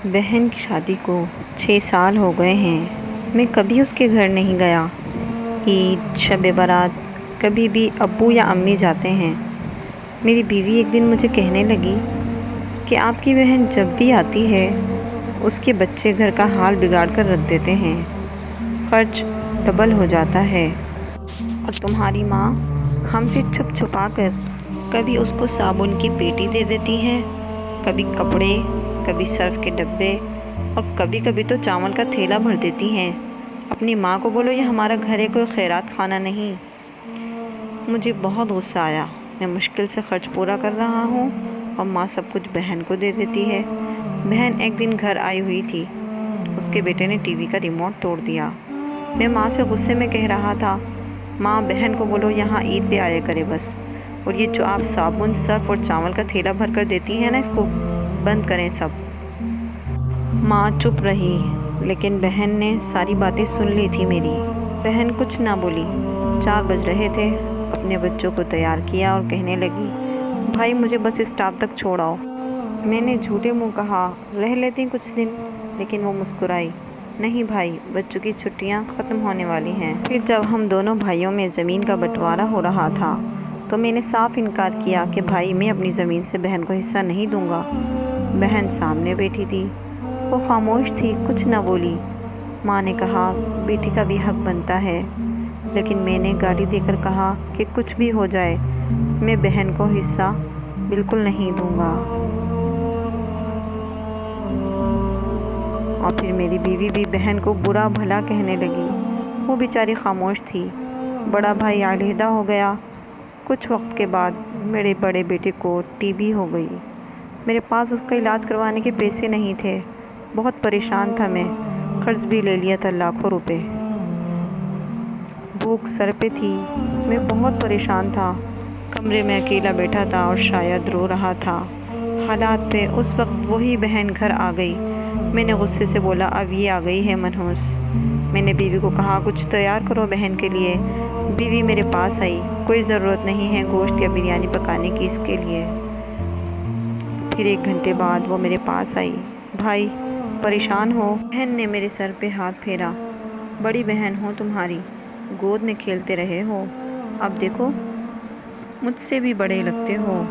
بہن کی شادی کو 6 سال ہو گئے ہیں۔ میں کبھی اس کے گھر نہیں گیا۔ عید، شب برات کبھی بھی ابو یا امی جاتے ہیں۔ میری بیوی ایک دن مجھے کہنے لگی کہ آپ کی بہن جب بھی آتی ہے اس کے بچے گھر کا حال بگاڑ کر رکھ دیتے ہیں، خرچ ڈبل ہو جاتا ہے، اور تمہاری ماں ہم سے چھپ چھپا کر کبھی اس کو صابن کی پیٹی دے دیتی ہے، کبھی کپڑے، کبھی سرف کے ڈبے، اور کبھی کبھی تو چاول کا تھیلا بھر دیتی ہیں۔ اپنی ماں کو بولو یہ ہمارا گھر ہے، کوئی خیرات خانہ نہیں۔ مجھے بہت غصہ آیا۔ میں مشکل سے خرچ پورا کر رہا ہوں اور ماں سب کچھ بہن کو دے دیتی ہے۔ بہن ایک دن گھر آئی ہوئی تھی، اس کے بیٹے نے ٹی وی کا ریموٹ توڑ دیا۔ میں ماں سے غصے میں کہہ رہا تھا، ماں بہن کو بولو یہاں عید پہ آیا کرے بس، اور یہ جو آپ صابن، سرف اور چاول کا تھیلا بھر کر دیتی ہیں نا، اس کو بند کریں سب۔ ماں چپ رہی، لیکن بہن نے ساری باتیں سن لی تھی میری۔ بہن کچھ نہ بولی۔ 4 بج رہے تھے، اپنے بچوں کو تیار کیا اور کہنے لگی، بھائی مجھے بس اسٹاپ تک چھوڑ آؤ۔ میں نے جھوٹے منہ کہا، رہ لیتی کچھ دن، لیکن وہ مسکرائی، نہیں بھائی، بچوں کی چھٹیاں ختم ہونے والی ہیں۔ پھر جب ہم دونوں بھائیوں میں زمین کا بٹوارا ہو رہا تھا تو میں نے صاف انکار کیا کہ بھائی میں اپنی زمین سے بہن کو حصہ نہیں دوں گا۔ بہن سامنے بیٹھی تھی، وہ خاموش تھی، کچھ نہ بولی۔ ماں نے کہا، بیٹی کا بھی حق بنتا ہے، لیکن میں نے گالی دے کر کہا کہ کچھ بھی ہو جائے میں بہن کو حصہ بالکل نہیں دوں گا۔ اور پھر میری بیوی بھی بہن کو برا بھلا کہنے لگی۔ وہ بیچاری خاموش تھی۔ بڑا بھائی علیحدہ ہو گیا۔ کچھ وقت کے بعد میرے بڑے بیٹے کو ٹی بی ہو گئی۔ میرے پاس اس کا علاج کروانے کے پیسے نہیں تھے، بہت پریشان تھا میں، قرض بھی لے لیا تھا لاکھوں روپے۔ بھوک سر پہ تھی، میں بہت پریشان تھا، کمرے میں اکیلا بیٹھا تھا اور شاید رو رہا تھا۔ حالات پہ اس وقت وہی بہن گھر آ گئی۔ میں نے غصے سے بولا، اب یہ آ گئی ہے منحوس۔ میں نے بیوی کو کہا، کچھ تیار کرو بہن کے لیے۔ بیوی میرے پاس آئی، کوئی ضرورت نہیں ہے گوشت یا بریانی پکانے کی اس کے لیے۔ پھر 1 گھنٹے بعد وہ میرے پاس آئی، بھائی پریشان ہو؟ بہن نے میرے سر پہ ہاتھ پھیرا، بڑی بہن ہوں تمہاری، گود میں کھیلتے رہے ہو، اب دیکھو مجھ سے بھی بڑے لگتے ہو۔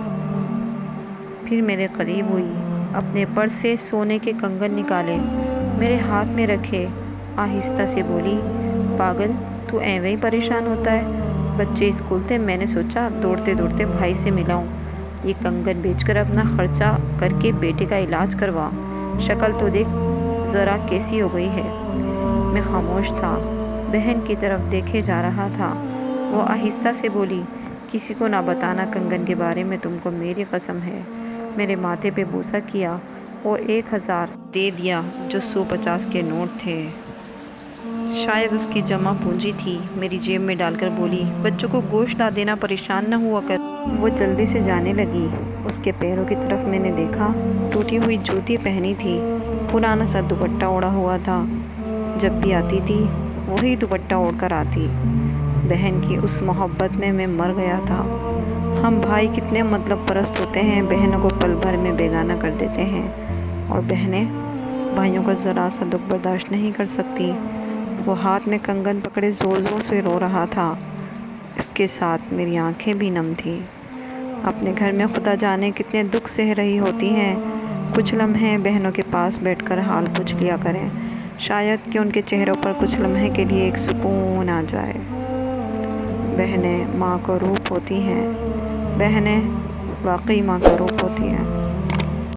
پھر میرے قریب ہوئی، اپنے پرس سے سونے کے کنگن نکالے، میرے ہاتھ میں رکھے، آہستہ سے بولی، پاگل تو ایویں ہی پریشان ہوتا ہے، بچے اسکول تھے، میں نے سوچا دوڑتے دوڑتے بھائی سے ملاؤں، یہ کنگن بیچ کر اپنا خرچہ کر کے بیٹے کا علاج کروا، شکل تو دیکھ ذرا کیسی ہو گئی ہے۔ میں خاموش تھا، بہن کی طرف دیکھے جا رہا تھا۔ وہ آہستہ سے بولی، کسی کو نہ بتانا کنگن کے بارے میں، تم کو میری قسم ہے۔ میرے ماتھے پہ بوسہ کیا اور 1000 دے دیا جو 150 کے نوٹ تھے، شاید اس کی جمع پونجی تھی، میری جیب میں ڈال کر بولی، بچوں کو گوشت لا دینا، پریشان نہ ہوا کر۔ وہ جلدی سے جانے لگی۔ اس کے پیروں کی طرف میں نے دیکھا، ٹوٹی ہوئی جوتی پہنی تھی، پرانا سا دوپٹہ اوڑھا ہوا تھا، جب بھی آتی تھی وہی دوپٹہ اوڑھ کر آتی۔ بہن کی اس محبت میں میں مر گیا تھا۔ ہم بھائی کتنے مطلب پرست ہوتے ہیں، بہنوں کو پل بھر میں بیگانہ کر دیتے ہیں، اور بہنیں بھائیوں کا ذرا سا دکھ برداشت نہیں کر سکتی۔ وہ ہاتھ میں کنگن پکڑے زور زور سے رو رہا تھا، اس کے ساتھ میری آنکھیں بھی نم تھیں۔ اپنے گھر میں خدا جانے کتنے دکھ سہ رہی ہوتی ہیں، کچھ لمحے بہنوں کے پاس بیٹھ کر حال پوچھ لیا کریں، شاید کہ ان کے چہروں پر کچھ لمحے کے لیے ایک سکون آ جائے۔ بہنیں ماں کا روپ ہوتی ہیں، بہنیں واقعی ماں کا روپ ہوتی ہیں۔